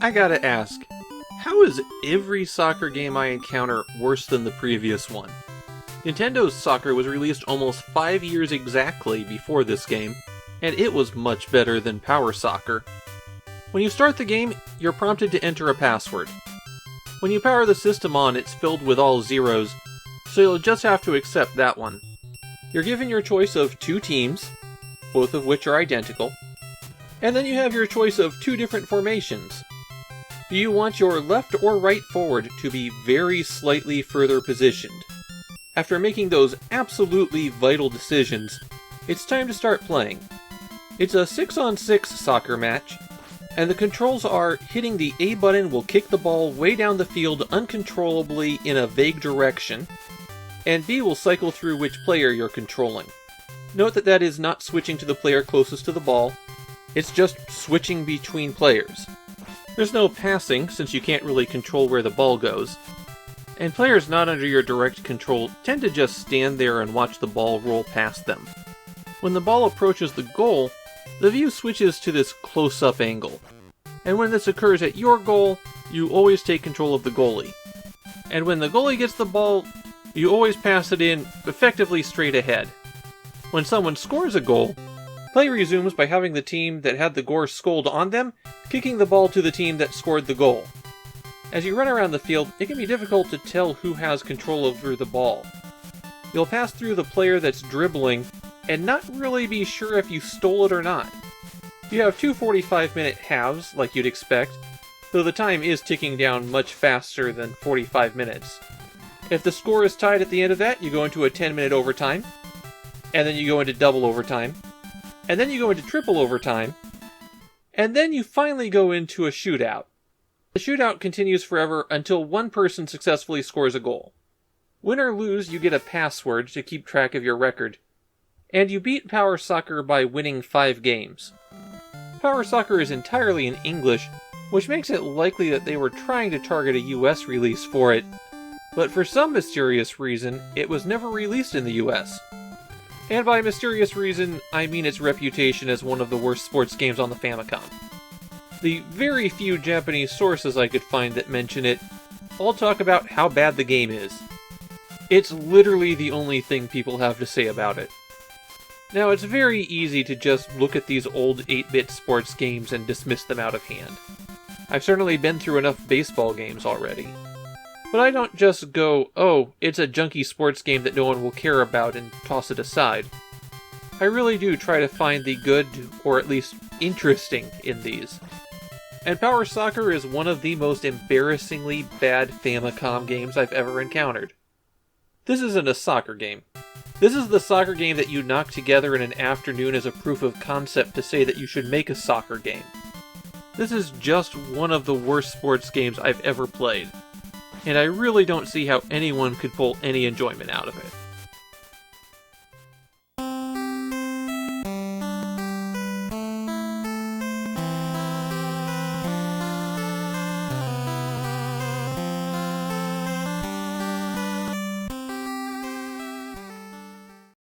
I gotta ask, how is every soccer game I encounter worse than the previous one? Nintendo's Soccer was released almost 5 years exactly before this game, and it was much better than Power Soccer. When you start the game, you're prompted to enter a password. When you power the system on, it's filled with all zeros, so you'll just have to accept that one. You're given your choice of 2 teams, both of which are identical, and then you have your choice of 2 different formations. Do you want your left or right forward to be very slightly further positioned? After making those absolutely vital decisions, it's time to start playing. It's a 6-on-6 soccer match, and the controls are hitting the A button will kick the ball way down the field uncontrollably in a vague direction, and B will cycle through which player you're controlling. Note that that is not switching to the player closest to the ball, it's just switching between players. There's no passing, since you can't really control where the ball goes, and players not under your direct control tend to just stand there and watch the ball roll past them. When the ball approaches the goal, the view switches to this close-up angle, and when this occurs at your goal, you always take control of the goalie. And when the goalie gets the ball, you always pass it in, effectively straight ahead. When someone scores a goal, play resumes by having the team that had the goal scored on them kicking the ball to the team that scored the goal. As you run around the field, it can be difficult to tell who has control over the ball. You'll pass through the player that's dribbling and not really be sure if you stole it or not. You have 2 45-minute halves, like you'd expect, though the time is ticking down much faster than 45 minutes. If the score is tied at the end of that, you go into a 10-minute overtime, and then you go into double overtime, and then you go into triple overtime, and then you finally go into a shootout. The shootout continues forever until one person successfully scores a goal. Win or lose, you get a password to keep track of your record, and you beat Power Soccer by winning 5 games. Power Soccer is entirely in English, which makes it likely that they were trying to target a US release for it, but for some mysterious reason, it was never released in the US. And by mysterious reason, I mean its reputation as one of the worst sports games on the Famicom. The very few Japanese sources I could find that mention it all talk about how bad the game is. It's literally the only thing people have to say about it. Now, it's very easy to just look at these old 8-bit sports games and dismiss them out of hand. I've certainly been through enough baseball games already. But I don't just go, oh, it's a junky sports game that no one will care about and toss it aside. I really do try to find the good, or at least interesting, in these. And Power Soccer is one of the most embarrassingly bad Famicom games I've ever encountered. This isn't a soccer game. This is the soccer game that you knock together in an afternoon as a proof of concept to say that you should make a soccer game. This is just one of the worst sports games I've ever played, and I really don't see how anyone could pull any enjoyment out of it.